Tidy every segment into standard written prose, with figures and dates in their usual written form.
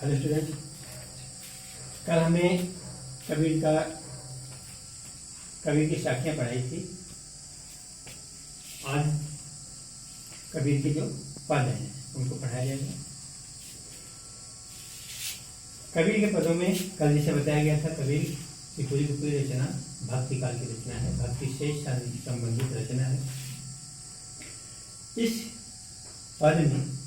Hello student, कल हमने कबीर की साखियाँ पढ़ाई थी। आज कबीर के जो पद हैं उनको पढ़ाया जाएगा। कबीर के पदों में कल जैसे बताया गया था, कबीर की पूरी की पूरी रचना भक्ति काल की रचना है, भक्ति से संबंधित रचना है। इस पद में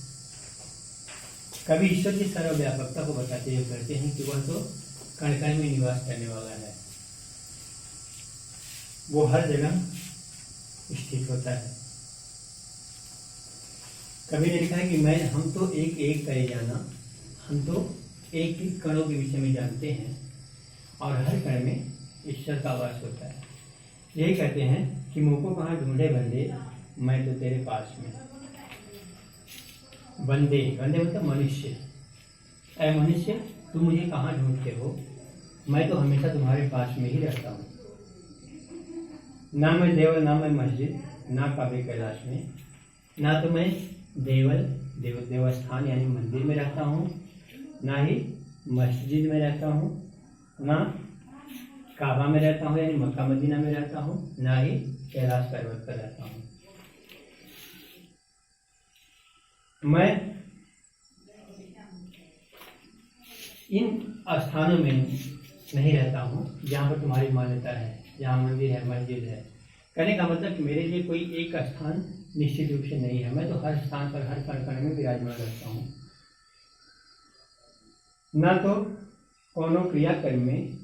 कवि ईश्वर की सर्वव्यापकता को बताते हुए कहते हैं कि वह तो कण कण में निवास करने वाला है, वो हर जगह स्थित होता है। कवि ने लिखा है कि हम तो एक एक करे जाना, हम तो एक एक कणों के विषय में जानते हैं और हर कण में ईश्वर का वास होता है। यही कहते हैं कि मुझको कहाँ ढूंढे बंदे, मैं तो तेरे पास में। बंदे मतलब मनुष्य, ऐ मनुष्य तुम मुझे कहाँ ढूंढते हो, मैं तो हमेशा तुम्हारे पास में ही रहता हूँ। ना मैं देवल, ना मैं मस्जिद, ना काबे कैलाश में। ना तो मैं देवस्थान यानी मंदिर में रहता हूँ, ना ही मस्जिद में रहता हूँ, ना काबा में रहता हूँ यानी मक्का मदीना में रहता हूँ, ना ही कैलाश पर्वत पर रहता हूँ। मैं इन स्थानों में नहीं रहता हूँ जहाँ पर तुम्हारी मान्यता है, जहाँ मंदिर है, मस्जिद है। कहने का मतलब कि मेरे लिए कोई एक स्थान निश्चित रूप से नहीं है, मैं तो हर स्थान पर, हर कण कण में विराजमान रहता हूँ। न तो कोनो क्रियाकर्म में,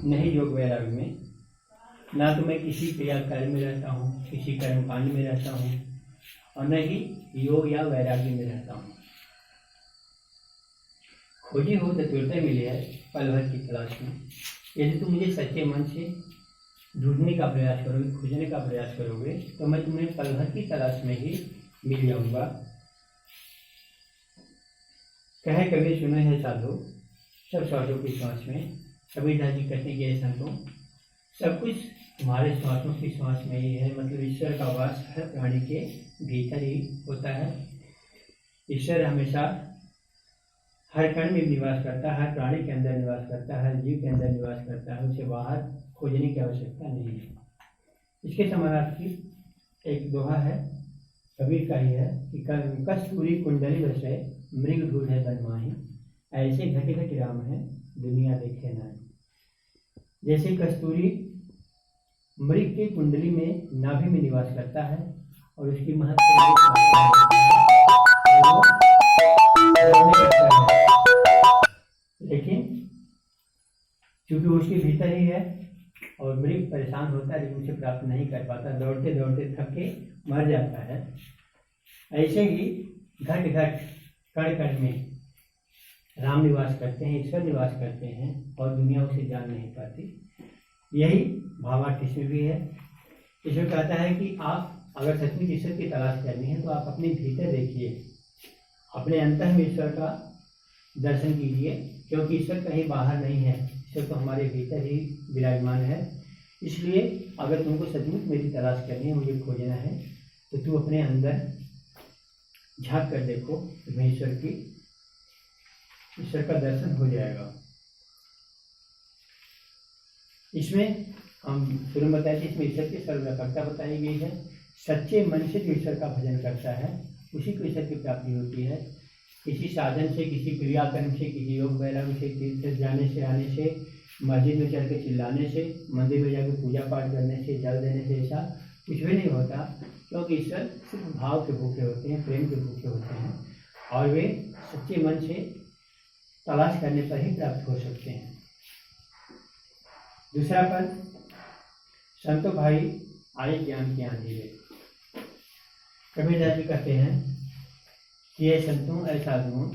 नहीं योग वैराग्य में। ना तो मैं किसी क्रियाकर्म में रहता हूँ, किसी कर्मकांड में रहता हूँ, और न ही योग या वैराग्य में रहता हूँ। खोजी हो तो तुरते मिले है पल भर की तलाश में। यदि तुम मुझे सच्चे मन से ढूंढने का प्रयास करोगे, खोजने का प्रयास करोगे, तो मैं तुम्हें पल भर की तलाश में ही मिल जाऊंगा। कहे कबीर सुनो है साधो, सब श्वासों की श्वास में। कबीरदास जी कहते हैं कि संतों, सब कुछ तुम्हारे श्वासों की श्वास में ही है। मतलब ईश्वर का वास हर प्राणी के भीतर ही होता है। ईश्वर हमेशा हर कण में निवास करता है, हर प्राणी के अंदर निवास करता है, हर जीव के अंदर निवास करता है। उसे बाहर खोजने की आवश्यकता नहीं है। इसके समानार्थी एक दोहा है, कबीर का ही है कि कस्तूरी कुंडली वसे मृग ढूंढे बनमाही, ऐसे घट घट राम है दुनिया देखे नाई। जैसे कस्तूरी मृग की कुंडली में नाभि में निवास करता है और उसकी लेकिन चूंकि उसके भीतर ही है और मृग परेशान होता है लेकिन उसे प्राप्त नहीं कर पाता, दौड़ते दौड़ते थक के मर जाता है। ऐसे ही घट घट कण कण में राम निवास करते हैं, ईश्वर निवास करते हैं और दुनिया उसे जान नहीं पाती। यही भावार्थ इसमें भी है। ईश्वर कहता है कि आप अगर सचमुच ईश्वर की तलाश करनी है तो आप अपने भीतर देखिए, अपने अंतर में ईश्वर का दर्शन कीजिए, क्योंकि ईश्वर कहीं बाहर नहीं है, ईश्वर तो हमारे भीतर ही विराजमान है। इसलिए अगर तुमको सचमुच मेरी तलाश करनी है, मुझे खोजना है, तो तू अपने अंदर झांक कर देखो, तुम्हें ईश्वर का दर्शन हो जाएगा। इसमें हम शुरू में बताए थे, इसमें ईश्वर की सर्वव्यापकता बताई गई है। सच्चे मन से जो ईश्वर का भजन करता है उसी को ईश्वर की प्राप्ति होती है। किसी साधन से, किसी क्रियाकर्म से, किसी योग वैराग्य से, तीर्थ जाने से, आने से, मस्जिद में चल के चिल्लाने से, मंदिर में जाकर पूजा पाठ करने से, जल देने से ऐसा कुछ भी नहीं होता, क्योंकि ईश्वर सिर्फ भाव के भूखे होते हैं, प्रेम के भूखे होते हैं और वे सच्चे मन से तलाश करने पर ही प्राप्त हो सकते हैं। दूसरा पद, संतो भाई आए ज्ञान की आंधी में। कबीरदास जी कहते हैं कि ये संतों, ऐ साधुओं,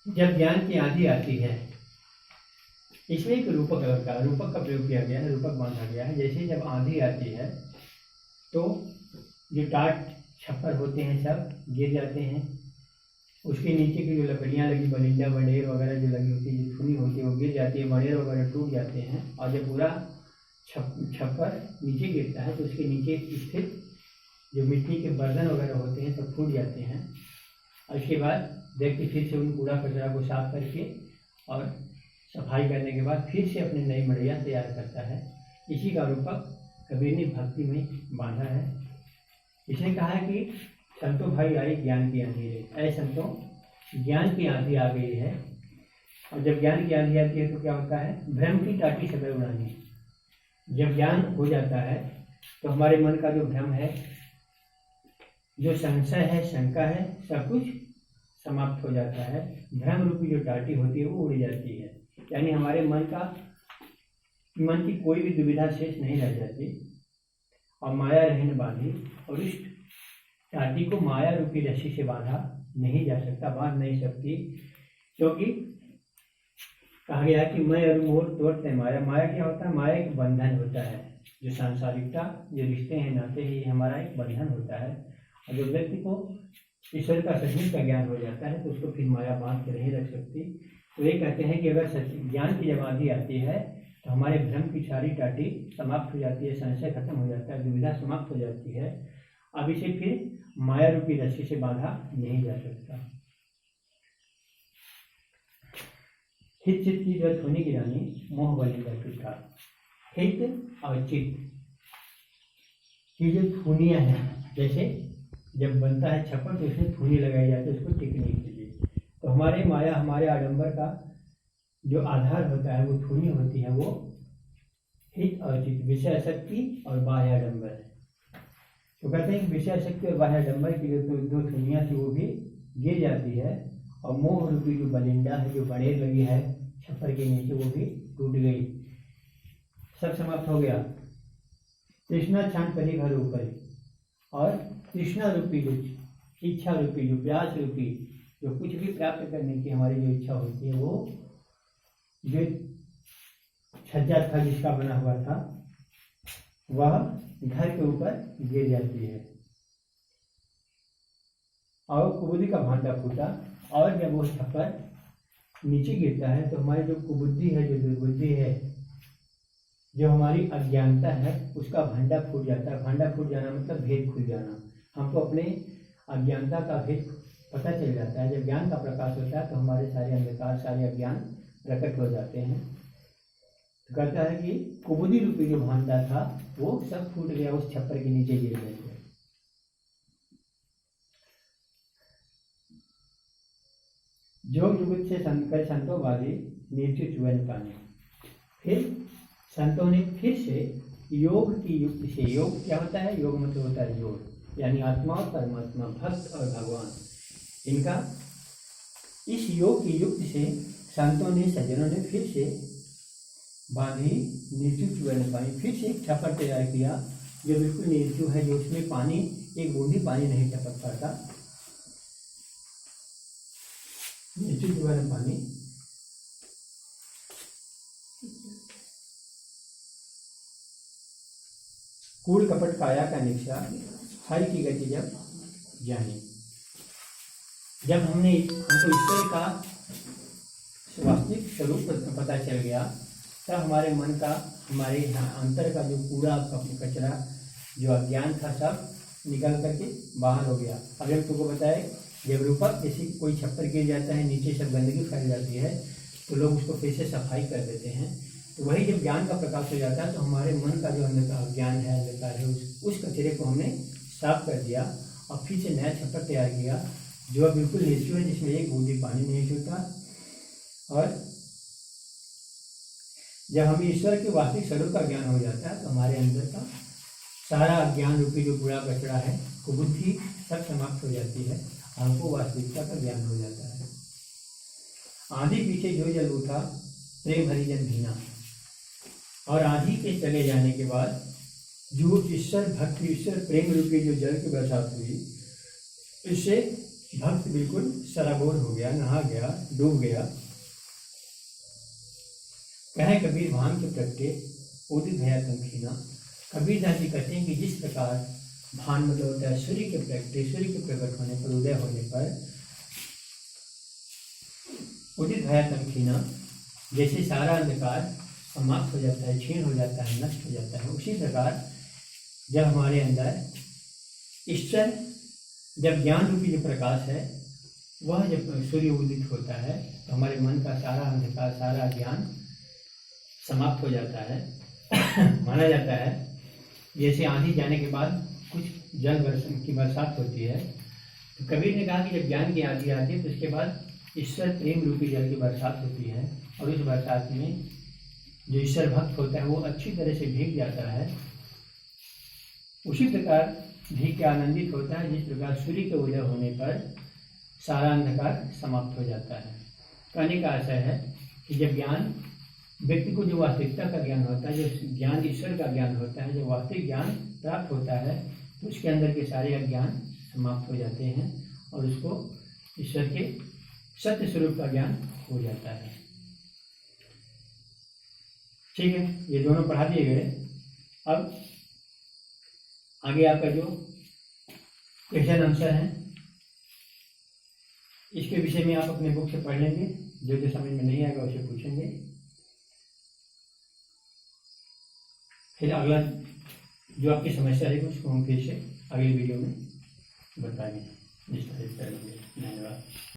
जब ज्ञान की आंधी आती है, इसमें एक रूपक का प्रयोग किया गया है, रूपक बांधा गया है। जैसे जब आंधी आती है तो जो टाट छप्पर होते हैं सब गिर जाते हैं, उसके नीचे की जो लकड़ियाँ लगी, बलिंदा बनेर वगैरह जो लगी होती है, जो धुनी होती है, वो गिर जाती है, बनेर वगैरह टूट जाते हैं। और जब पूरा छप्पर नीचे गिरता है तो उसके नीचे स्थित जो मिट्टी के बर्तन वगैरह होते हैं सब फूट जाते हैं। और इसके बाद व्यक्ति फिर से उन कूड़ा कचरा को साफ करके और सफाई करने के बाद फिर से अपनी नई मड़ैया तैयार करता है। इसी का रूपक कबीर ने भक्ति में बांधा है। इसने कहा है कि संतों भाई आई ज्ञान की आंधी रे, ऐ संतों ज्ञान की आंधी आ गई है। और जब ज्ञान की आंधी आती है तो क्या होता है, भ्रम की टाटी सब उड़ानी। जब ज्ञान हो जाता है तो हमारे मन का जो भ्रम है, जो संशय है, शंका है, सब कुछ समाप्त हो जाता है। भ्रम रूपी जो टाटी होती है वो उड़ जाती है, यानी हमारे मन की कोई भी दुविधा शेष नहीं रह जाती। और माया रहने बांधी, और इस टाटी को माया रूपी रस्सी से बांधा नहीं जा सकता, बांध नहीं सकती, क्योंकि कहा गया कि मैं और मोर तोड़ते माया। माया क्या होता है, माया एक बंधन होता है। जो सांसारिकता, जो रिश्ते हैं, नाते हैं, ये हमारा एक बंधन होता है। और जो व्यक्ति को ईश्वर का सचमुच का ज्ञान हो जाता है तो उसको फिर माया बांध के नहीं रख सकती। तो ये कहते हैं कि अगर ज्ञान की जब आंधी आती है तो हमारे भ्रम की सारी टाटी समाप्त हो जाती है, संशय खत्म हो जाता है, दुविधा समाप्त हो जाती है। अब इसे फिर माया रूपी रस्सी से बांधा नहीं जा सकता। हित चित्त की जो होने की रानी मोह बलि का टूटा। हित और चित्त की जो थूनियाँ हैं, जैसे जब बनता है छप्पर तो उसमें थूनी लगाई जाती है उसको टिकने के लिए। तो हमारे माया, हमारे आडंबर का जो आधार होता है, वो थूनी होती है, वो हित और चित्त, विषय आसक्ति और बाह्य आडंबर है। तो कहते हैं कि विषय आसक्ति और बाह्य आडंबर की जो दो थूनियाँ थी वो भी गिर जाती है, और मोह रूपी जो बलिंडा है, जो बड़ेर लगी है छप्पर के नीचे, वो भी टूट गई, सब समाप्त हो गया। तृष्णा छान परी घर ऊपर, और तृष्णा रूपी जो इच्छा रूपी, जो प्यास रूपी, जो कुछ भी प्राप्त करने की हमारी जो इच्छा होती है, वो जो छज्जा था जिसका बना हुआ था, वह घर के ऊपर गिर जाती है। और कुबुद्धि का भांडा फूटा, और जब वो छप्पर नीचे गिरता है तो हमारी जो कुबुद्धि है, जो दुर्बुद्धि है, जो हमारी अज्ञानता है, उसका भांडा फूट जाता है। भांडा फूट जाना मतलब भेद खुल जाना। हमको अपने अज्ञानता का भेद पता चल जाता है। जब ज्ञान का प्रकाश होता है तो हमारे सारे अंधकार, सारे अज्ञान प्रकट हो जाते हैं। तो कहता है कि कुबुद्धि रूपी जो भांडा था वो सब फूट गया, उस छप्पर के नीचे गिर गए। जोग जुगत से संकर संतों वाले मृत्यु चुवन पाने। फिर संतों ने फिर से योग की युक्ति से, योग क्या होता है, योग मतलब होता है जोड़, यानी आत्मा और परमात्मा, भक्त और भगवान, इनका इस योग की युक्ति से संतों ने, सज्जनों ने फिर से बांधी निर्जु चुवन पानी। फिर से एक छप्पर तैयार किया जो बिल्कुल निर्जु है, जो उसमें पानी, एक बूंदी पानी नहीं टपक पाता, निर्जु चुवन पानी। कूड़ कपट काया का निष्ठा, हर की गति जब जानी। जब हमको ईश्वर का वास्तविक स्वरूप पता चल गया, तब हमारे मन का, हमारे अंतर का जो कूड़ा कचरा, जो अज्ञान था, सब निकल करके बाहर हो गया। अब हम तुमको बताए, जब रूपक जैसे कोई छप्पर गिर जाता है, नीचे सब गंदगी फैल जाती है, तो लोग उसको फिर से सफाई कर देते हैं। तो वही जब ज्ञान का प्रकाश हो जाता है तो हमारे मन का जो अंधकार ज्ञान है, अंधकार है, उस कचरे को हमने साफ कर दिया और फिर से नया छप्पर तैयार किया जो बिल्कुल निर्जु है, जिसमें एक बूंदी पानी नहीं छूटा। और जब हमें ईश्वर के वास्तविक स्वरूप का ज्ञान हो जाता है तो हमारे अंदर का सारा अज्ञान रूपी जो कूड़ा कचरा है, कुबुद्धि सब समाप्त हो जाती है, हमको वास्तविकता का ज्ञान हो जाता है। आंधी पीछे जो जल उठा, प्रेम हरिजन भीना। और आंधी के चले जाने के बाद जो ईश्वर भक्ति, ईश्वर प्रेम रूपी जो जल की बरसात हुई, इससे भक्त बिल्कुल सराबोर हो गया, नहा गया, डूब गया। कहे कबीर भान के प्रगटे उदित भया तमखीना। कबीर दास जी कहते हैं कि जिस प्रकार भान मतलब होता है सूर्य के प्रगटे, सूर्य के प्रकट होने पर, उदय होने पर उदित भया तमखीना, जैसे सारा अंधकार समाप्त हो जाता है, क्षीण हो जाता है, नष्ट हो जाता है, उसी प्रकार जब हमारे अंदर ईश्वर, जब ज्ञान रूपी जो प्रकाश है वह जब सूर्य उदित होता है तो हमारे मन का सारा अंधकार, सारा ज्ञान समाप्त हो जाता है। माना जाता है जैसे आंधी जाने के बाद कुछ जल वर्षण की बरसात होती है, तो कबीर ने कहा कि जब ज्ञान की आंधी आती है तो उसके बाद ईश्वर प्रेम रूपी जल की बरसात होती है, और उस बरसात में जो ईश्वर भक्त होता है वो अच्छी तरह से भीग जाता है। उसी प्रकार भीग के आनंदित होता है जिस प्रकार सूर्य के उदय होने पर सारा अंधकार समाप्त हो जाता है। कहने का आशय है कि जब ज्ञान व्यक्ति को, जो वास्तविकता का ज्ञान होता है, जो ज्ञान ईश्वर का ज्ञान होता है, जो वास्तविक ज्ञान प्राप्त होता है, तो उसके अंदर के सारे अज्ञान समाप्त हो जाते हैं और उसको ईश्वर के सत्य स्वरूप का ज्ञान हो जाता है। ठीक है, ये दोनों पढ़ा दिए गए। अब आगे आपका जो क्वेश्चन आंसर है इसके विषय में आप अपने बुक से पढ़ लेंगे, जो समझ में नहीं आएगा उसे पूछेंगे। फिर अगला जो आपकी समस्या है उसको हम फिर से अगली वीडियो में बताएंगे। धन्यवाद।